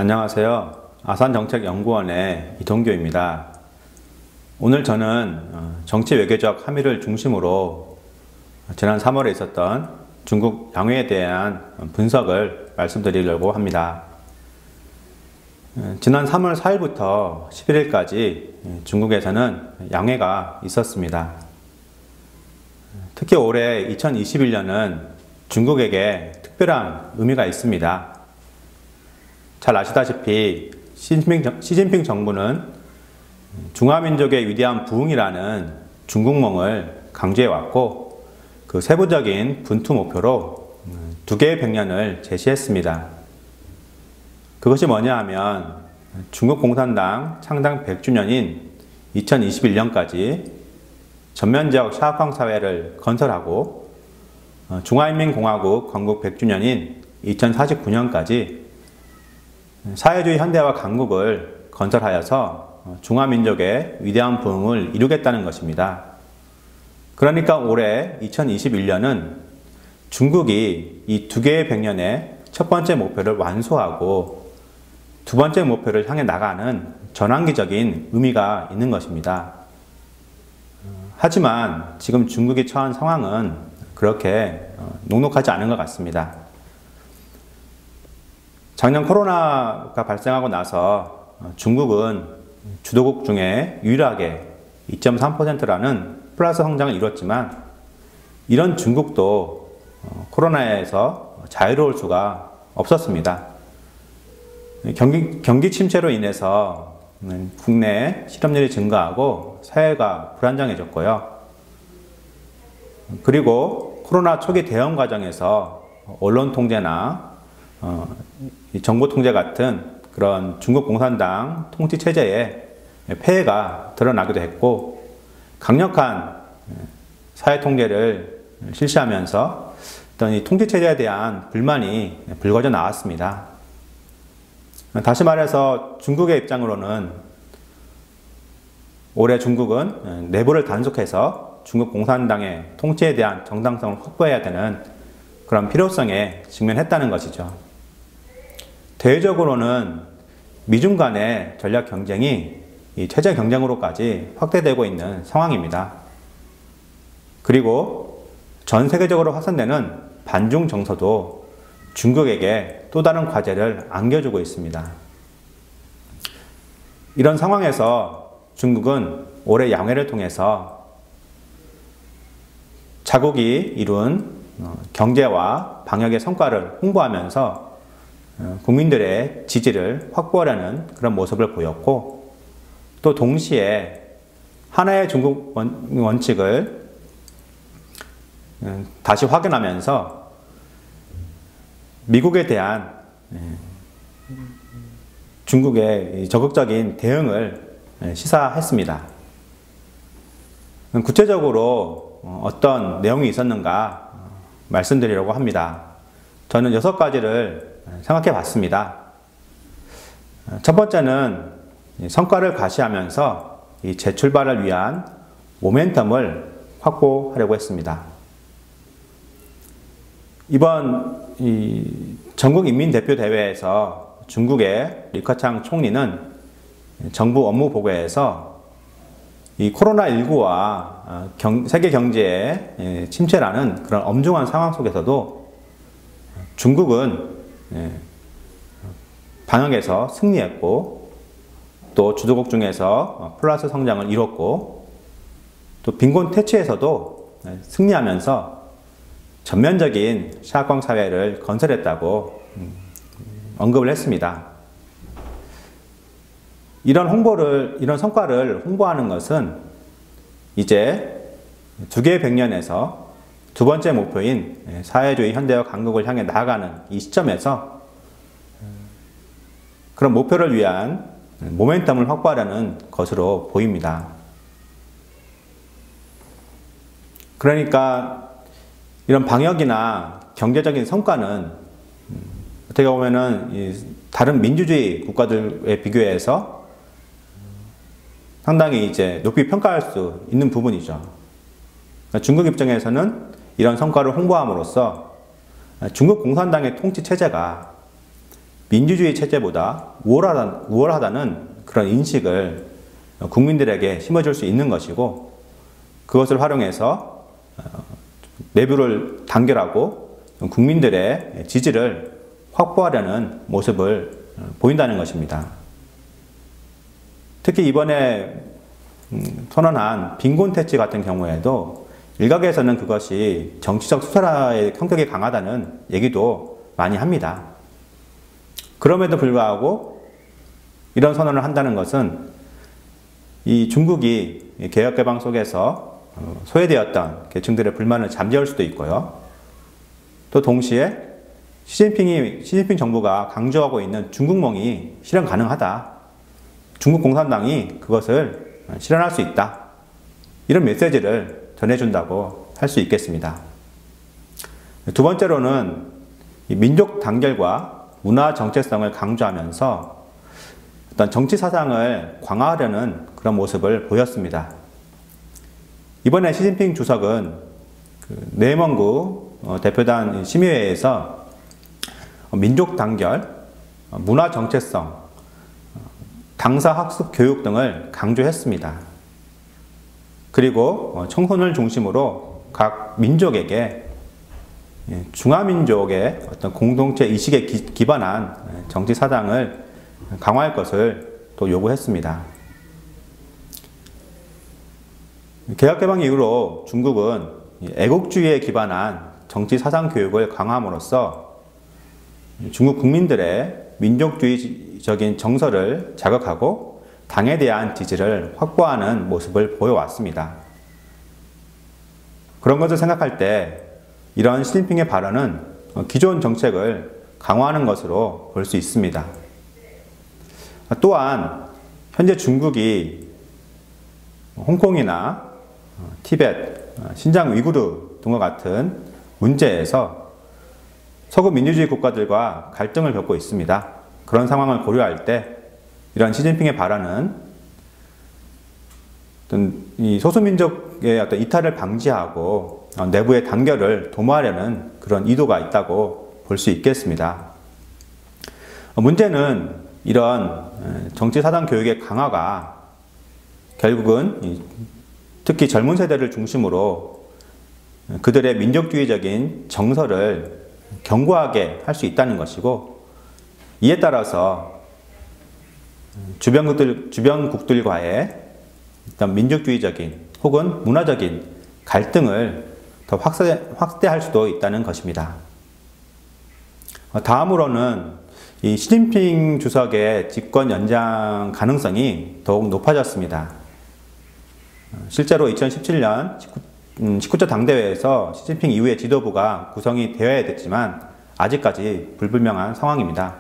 안녕하세요. 아산정책연구원의 이동규입니다. 오늘 저는 정치 외교적 함의를 중심으로 지난 3월에 있었던 중국 양회에 대한 분석을 말씀드리려고 합니다. 지난 3월 4일부터 11일까지 중국에서는 양회가 있었습니다. 특히 올해 2021년은 중국에게 특별한 의미가 있습니다. 잘 아시다시피 시진핑 정부는 중화민족의 위대한 부흥이라는 중국몽을 강조해왔고, 그 세부적인 분투 목표로 두 개의 백년을 제시했습니다. 그것이 뭐냐 하면 중국 공산당 창당 100주년인 2021년까지 전면적 샤오캉 사회를 건설하고, 중화인민공화국 건국 100주년인 2049년까지 사회주의 현대화 강국을 건설하여서 중화민족의 위대한 부흥을 이루겠다는 것입니다. 그러니까 올해 2021년은 중국이 이 두 개의 백년의 첫 번째 목표를 완수하고 두 번째 목표를 향해 나가는 전환기적인 의미가 있는 것입니다. 하지만 지금 중국이 처한 상황은 그렇게 녹록하지 않은 것 같습니다. 작년 코로나가 발생하고 나서 중국은 주도국 중에 유일하게 2.3%라는 플러스 성장을 이뤘지만, 이런 중국도 코로나에서 자유로울 수가 없었습니다. 경기 침체로 인해서 국내 실업률이 증가하고 사회가 불안정해졌고요. 그리고 코로나 초기 대응 과정에서 언론 통제나 정보 통제 같은 그런 중국 공산당 통치 체제에 폐해가 드러나기도 했고, 강력한 사회 통제를 실시하면서 어떤 이 통치 체제에 대한 불만이 불거져 나왔습니다. 다시 말해서 중국의 입장으로는 올해 중국은 내부를 단속해서 중국 공산당의 통치에 대한 정당성을 확보해야 되는 그런 필요성에 직면했다는 것이죠. 대외적으로는 미중 간의 전략 경쟁이 이 체제 경쟁으로까지 확대되고 있는 상황입니다. 그리고 전 세계적으로 확산되는 반중 정서도 중국에게 또 다른 과제를 안겨주고 있습니다. 이런 상황에서 중국은 올해 양회를 통해서 자국이 이룬 경제와 방역의 성과를 홍보하면서 국민들의 지지를 확보하려는 그런 모습을 보였고, 또 동시에 하나의 중국 원칙을 다시 확인하면서 미국에 대한 중국의 적극적인 대응을 시사했습니다. 구체적으로 어떤 내용이 있었는가 말씀드리려고 합니다. 저는 6가지를 생각해 봤습니다. 첫 번째는 성과를 과시하면서 이 재출발을 위한 모멘텀을 확보하려고 했습니다. 이번 전국인민대표대회에서 중국의 리커창 총리는 정부 업무 보고에서 이 코로나19와 세계 경제의 침체라는 그런 엄중한 상황 속에서도 중국은 방역에서 승리했고, 또 주도국 중에서 플러스 성장을 이뤘고, 또 빈곤 퇴치에서도 승리하면서 전면적인 샤오캉 사회를 건설했다고 언급을 했습니다. 이런 성과를 홍보하는 것은 이제 두 개의 백년에서 두 번째 목표인 사회주의 현대화 강국을 향해 나아가는 이 시점에서 그런 목표를 위한 모멘텀을 확보하려는 것으로 보입니다. 그러니까 이런 방역이나 경제적인 성과는 어떻게 보면은 다른 민주주의 국가들에 비교해서 상당히 이제 높이 평가할 수 있는 부분이죠. 중국 입장에서는 이런 성과를 홍보함으로써 중국 공산당의 통치 체제가 민주주의 체제보다 우월하다는 그런 인식을 국민들에게 심어줄 수 있는 것이고, 그것을 활용해서 내부를 단결하고 국민들의 지지를 확보하려는 모습을 보인다는 것입니다. 특히 이번에 선언한 빈곤퇴치 같은 경우에도 일각에서는 그것이 정치적 수사의 성격이 강하다는 얘기도 많이 합니다. 그럼에도 불구하고 이런 선언을 한다는 것은 이 중국이 개혁개방 속에서 소외되었던 계층들의 불만을 잠재울 수도 있고요. 또 동시에 시진핑 정부가 강조하고 있는 중국몽이 실현 가능하다. 중국 공산당이 그것을 실현할 수 있다. 이런 메시지를 전해준다고 할 수 있겠습니다. 두 번째로는 민족 단결과 문화 정체성을 강조하면서 어떤 정치 사상을 강화하려는 그런 모습을 보였습니다. 이번에 시진핑 주석은 내먼구 대표단 심의회에서 민족 단결, 문화 정체성, 당사 학습 교육 등을 강조했습니다. 그리고 청소년을 중심으로 각 민족에게 중화민족의 어떤 공동체 의식에 기반한 정치 사상을 강화할 것을 또 요구했습니다. 개혁개방 이후로 중국은 애국주의에 기반한 정치 사상 교육을 강화함으로써 중국 국민들의 민족주의적인 정서를 자극하고 당에 대한 지지를 확보하는 모습을 보여왔습니다. 그런 것을 생각할 때 이런 시진핑의 발언은 기존 정책을 강화하는 것으로 볼 수 있습니다. 또한 현재 중국이 홍콩이나 티벳, 신장 위구르 등과 같은 문제에서 서구 민주주의 국가들과 갈등을 겪고 있습니다. 그런 상황을 고려할 때 이런 시진핑의 발언은 어떤 이 소수민족의 어떤 이탈을 방지하고 내부의 단결을 도모하려는 그런 의도가 있다고 볼 수 있겠습니다. 문제는 이런 정치 사상 교육의 강화가 결국은 특히 젊은 세대를 중심으로 그들의 민족주의적인 정서를 견고하게 할 수 있다는 것이고, 이에 따라서 주변국들과의 어떤 민족주의적인 혹은 문화적인 갈등을 더 확대할 수도 있다는 것입니다. 다음으로는 이 시진핑 주석의 집권 연장 가능성이 더욱 높아졌습니다. 실제로 2017년 19차 당대회에서 시진핑 이후의 지도부가 구성이 되어야 됐지만 아직까지 불분명한 상황입니다.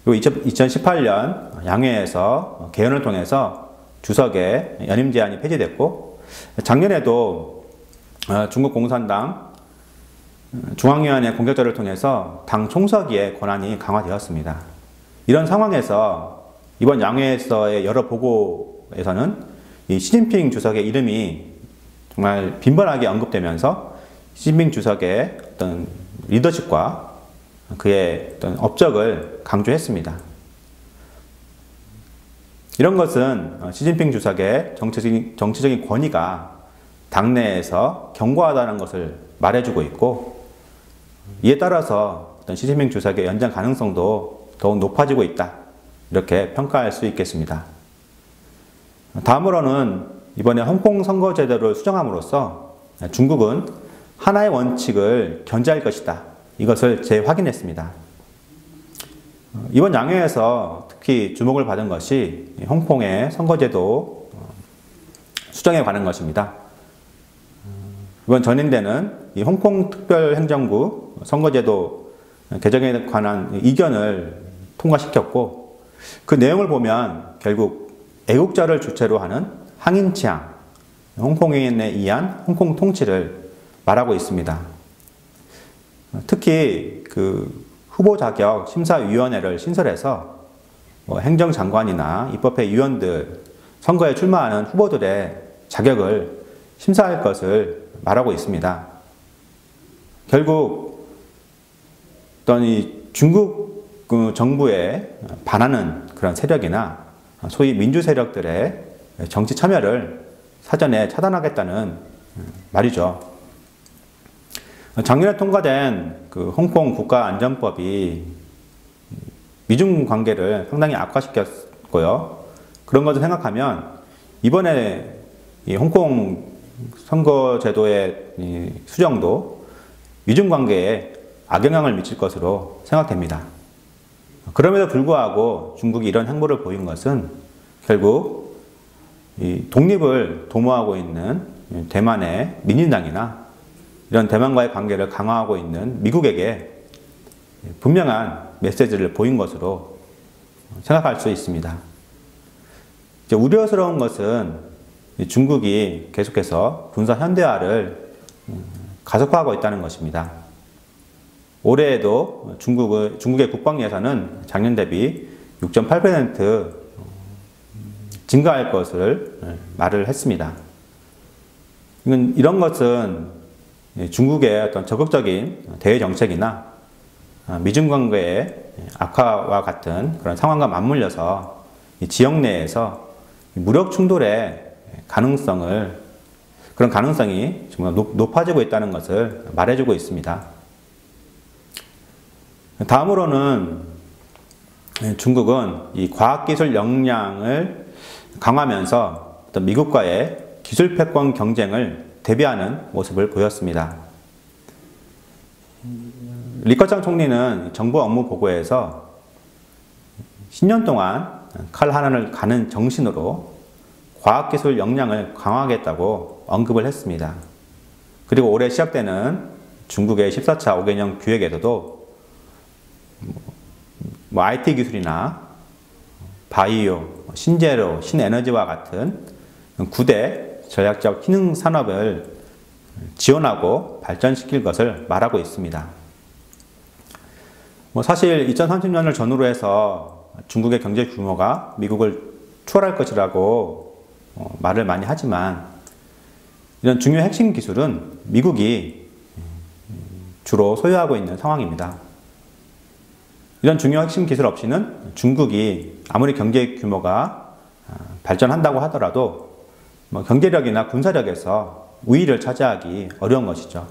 그리고 2018년 양회에서 개헌을 통해서 주석의 연임 제한이 폐지됐고, 작년에도 중국 공산당 중앙위원회 공격절을 통해서 당 총서기의 권한이 강화되었습니다. 이런 상황에서 이번 양회에서의 여러 보고에서는 이 시진핑 주석의 이름이 정말 빈번하게 언급되면서 시진핑 주석의 어떤 리더십과 그의 어떤 업적을 강조했습니다. 이런 것은 시진핑 주석의 정치적인 권위가 당내에서 견고하다는 것을 말해주고 있고, 이에 따라서 어떤 시진핑 주석의 연장 가능성도 더욱 높아지고 있다, 이렇게 평가할 수 있겠습니다. 다음으로는 이번에 홍콩 선거제도를 수정함으로써 중국은 하나의 원칙을 견지할 것이다, 이것을 재확인했습니다. 이번 양회에서 특히 주목을 받은 것이 홍콩의 선거제도 수정에 관한 것입니다. 이번 전인대는 이 홍콩 특별행정구 선거제도 개정에 관한 이견을 통과시켰고, 그 내용을 보면 결국 애국자를 주체로 하는 항인치앙, 홍콩인에 의한 홍콩 통치를 말하고 있습니다. 특히 그 후보 자격 심사위원회를 신설해서 행정장관이나 입법회 위원들, 선거에 출마하는 후보들의 자격을 심사할 것을 말하고 있습니다. 결국 어떤 이 중국 그 정부에 반하는 그런 세력이나 소위 민주 세력들의 정치 참여를 사전에 차단하겠다는 말이죠. 작년에 통과된 그 홍콩 국가안전법이 미중 관계를 상당히 악화시켰고요. 그런 것을 생각하면 이번에 이 홍콩 선거제도의 이 수정도 미중 관계에 악영향을 미칠 것으로 생각됩니다. 그럼에도 불구하고 중국이 이런 행보를 보인 것은 결국 이 독립을 도모하고 있는 대만의 민진당이나 이런 대만과의 관계를 강화하고 있는 미국에게 분명한 메시지를 보인 것으로 생각할 수 있습니다. 이제 우려스러운 것은 중국이 계속해서 군사 현대화를 가속화하고 있다는 것입니다. 올해에도 중국의 국방 예산은 작년 대비 6.8% 증가할 것을 말을 했습니다. 이런 것은 중국의 어떤 적극적인 대외 정책이나 미중 관계의 악화와 같은 그런 상황과 맞물려서 지역 내에서 무력 충돌의 그런 가능성이 정말 높아지고 있다는 것을 말해주고 있습니다. 다음으로는 중국은 이 과학기술 역량을 강화하면서 어떤 미국과의 기술 패권 경쟁을 대비하는 모습을 보였습니다. 리커창 총리는 정부 업무 보고에서 10년 동안 칼 하나를 가는 정신으로 과학기술 역량을 강화하겠다고 언급을 했습니다. 그리고 올해 시작되는 중국의 14차 5개년 기획에서도 IT 기술이나 바이오, 신재료, 신에너지와 같은 9대 전략적 기능 산업을 지원하고 발전시킬 것을 말하고 있습니다. 사실 2030년을 전후로 해서 중국의 경제 규모가 미국을 추월할 것이라고 말을 많이 하지만 이런 중요 핵심 기술은 미국이 주로 소유하고 있는 상황입니다. 이런 중요 핵심 기술 없이는 중국이 아무리 경제 규모가 발전한다고 하더라도 경제력이나 군사력에서 우위를 차지하기 어려운 것이죠.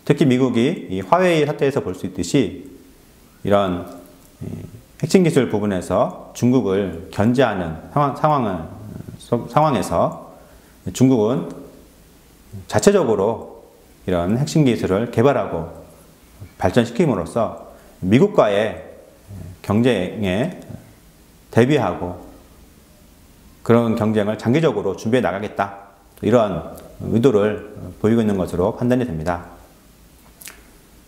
특히 미국이 이 화웨이 사태에서 볼 수 있듯이 이런 핵심 기술 부분에서 중국을 견제하는 상황에서 중국은 자체적으로 이런 핵심 기술을 개발하고 발전시킴으로써 미국과의 경쟁에 대비하고 그런 경쟁을 장기적으로 준비해 나가겠다. 이런 의도를 보이고 있는 것으로 판단이 됩니다.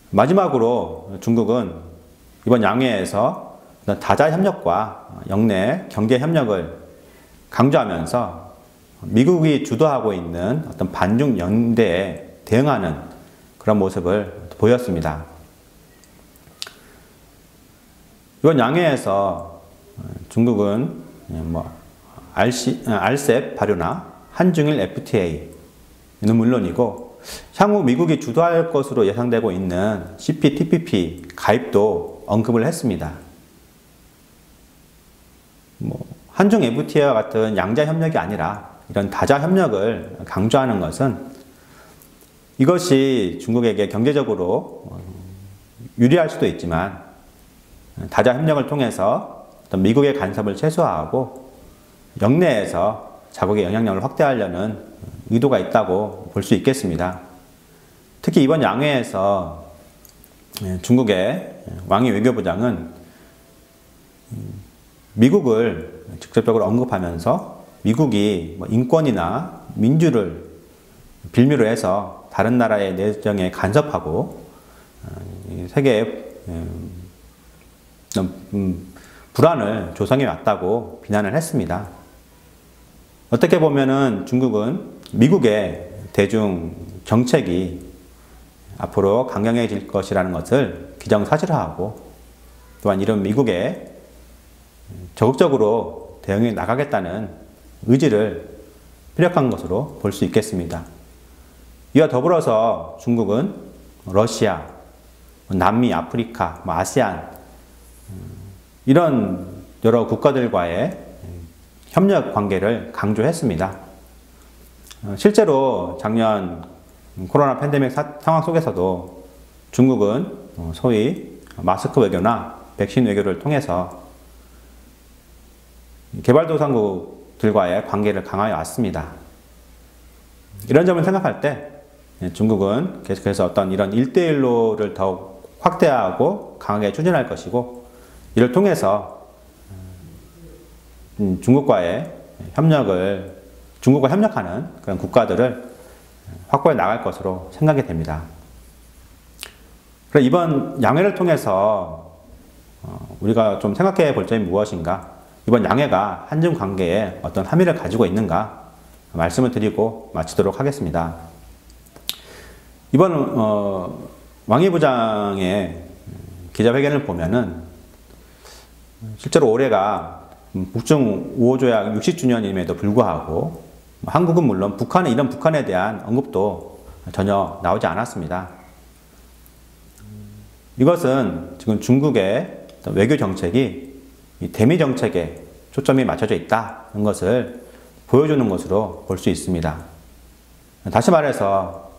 마지막으로 중국은 이번 양회에서 다자 협력과 역내 경제 협력을 강조하면서 미국이 주도하고 있는 어떤 반중 연대에 대응하는 그런 모습을 보였습니다. 이번 양회에서 중국은 RCEP 발효나 한중일 FTA는 물론이고 향후 미국이 주도할 것으로 예상되고 있는 CPTPP 가입도 언급을 했습니다. 한중 FTA와 같은 양자 협력이 아니라 이런 다자 협력을 강조하는 것은 이것이 중국에게 경제적으로 유리할 수도 있지만 다자 협력을 통해서 어떤 미국의 간섭을 최소화하고 역내에서 자국의 영향력을 확대하려는 의도가 있다고 볼 수 있겠습니다. 특히 이번 양회에서 중국의 왕이 외교부장은 미국을 직접적으로 언급하면서 미국이 인권이나 민주를 빌미로 해서 다른 나라의 내정에 간섭하고 세계에 불안을 조성해 왔다고 비난을 했습니다. 어떻게 보면은 중국은 미국의 대중 정책이 앞으로 강경해질 것이라는 것을 기정사실화하고 또한 이런 미국에 적극적으로 대응해 나가겠다는 의지를 피력한 것으로 볼 수 있겠습니다. 이와 더불어서 중국은 러시아, 남미, 아프리카, 아세안 이런 여러 국가들과의 협력 관계를 강조했습니다. 실제로 작년 코로나 팬데믹 상황 속에서도 중국은 소위 마스크 외교나 백신 외교를 통해서 개발도상국들과의 관계를 강화해 왔습니다. 이런 점을 생각할 때 중국은 계속해서 어떤 이런 1대1로를 더욱 확대하고 강하게 추진할 것이고, 이를 통해서 중국과 협력하는 그런 국가들을 확보해 나갈 것으로 생각이 됩니다. 그래서 이번 양회를 통해서 우리가 좀 생각해 볼 점이 무엇인가, 이번 양회가 한중 관계에 어떤 함의를 가지고 있는가 말씀을 드리고 마치도록 하겠습니다. 이번 왕이 부장의 기자회견을 보면은 실제로 올해가 북중 우호조약 60주년임에도 불구하고 한국은 물론 이런 북한에 대한 언급도 전혀 나오지 않았습니다. 이것은 지금 중국의 외교 정책이 대미 정책에 초점이 맞춰져 있다는 것을 보여주는 것으로 볼 수 있습니다. 다시 말해서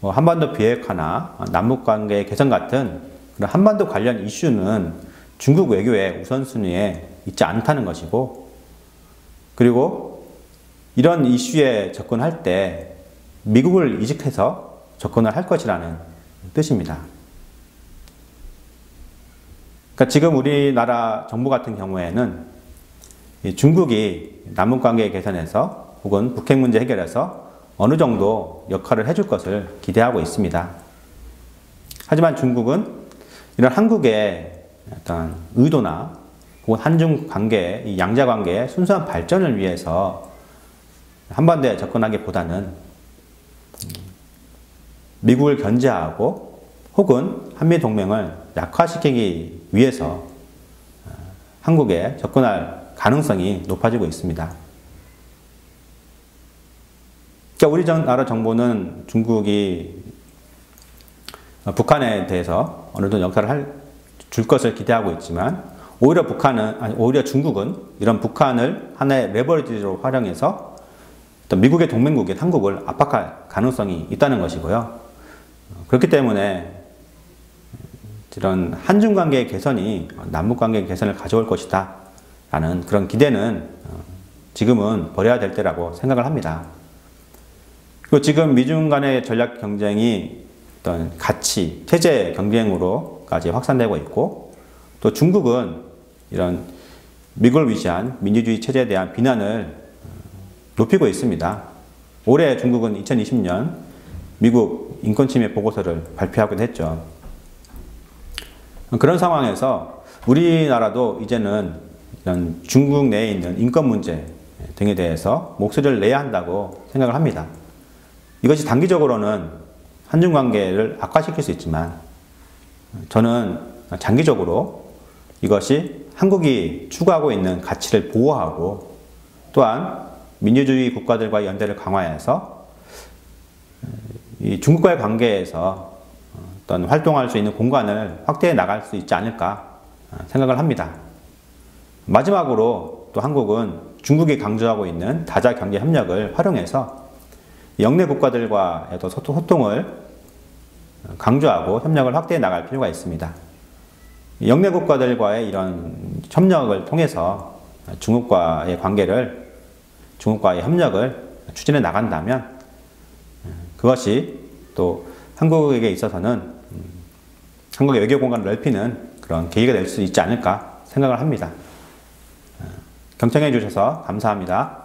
한반도 비핵화나 남북관계 개선 같은 그런 한반도 관련 이슈는 중국 외교의 우선순위에 있지 않다는 것이고, 그리고 이런 이슈에 접근할 때 미국을 이직해서 접근을 할 것이라는 뜻입니다. 그러니까 지금 우리나라 정부 같은 경우에는 중국이 남북관계 개선에서 혹은 북핵 문제 해결에서 어느 정도 역할을 해줄 것을 기대하고 있습니다. 하지만 중국은 이런 한국의 어떤 의도나 혹은 한중 관계, 이 양자 관계의 순수한 발전을 위해서 한반도에 접근하기보다는 미국을 견제하고 혹은 한미 동맹을 약화시키기 위해서 한국에 접근할 가능성이 높아지고 있습니다. 그러니까 우리 나라 정부는 중국이 북한에 대해서 어느 정도 역할을 줄 것을 기대하고 있지만, 오히려 중국은 이런 북한을 하나의 레버리지로 활용해서 미국의 동맹국인 한국을 압박할 가능성이 있다는 것이고요. 그렇기 때문에 이런 한중 관계의 개선이 남북 관계의 개선을 가져올 것이다 라는 그런 기대는 지금은 버려야 될 때라고 생각을 합니다. 그리고 지금 미중 간의 전략 경쟁이 어떤 가치, 체제 경쟁으로까지 확산되고 있고, 또 중국은 이런 미국을 위시한 민주주의 체제에 대한 비난을 높이고 있습니다. 올해 중국은 2020년 미국 인권침해 보고서를 발표하기도 했죠. 그런 상황에서 우리나라도 이제는 이런 중국 내에 있는 인권 문제 등에 대해서 목소리를 내야 한다고 생각을 합니다. 이것이 단기적으로는 한중 관계를 악화시킬 수 있지만, 저는 장기적으로 이것이 한국이 추구하고 있는 가치를 보호하고, 또한 민주주의 국가들과의 연대를 강화해서 이 중국과의 관계에서 어떤 활동할 수 있는 공간을 확대해 나갈 수 있지 않을까 생각을 합니다. 마지막으로 또 한국은 중국이 강조하고 있는 다자 경제 협력을 활용해서 영내 국가들과의 소통을 강조하고 협력을 확대해 나갈 필요가 있습니다. 영내 국가들과의 이런 협력을 통해서 중국과의 협력을 추진해 나간다면 그것이 또 한국에게 있어서는 한국의 외교 공간을 넓히는 그런 계기가 될 수 있지 않을까 생각을 합니다. 경청해 주셔서 감사합니다.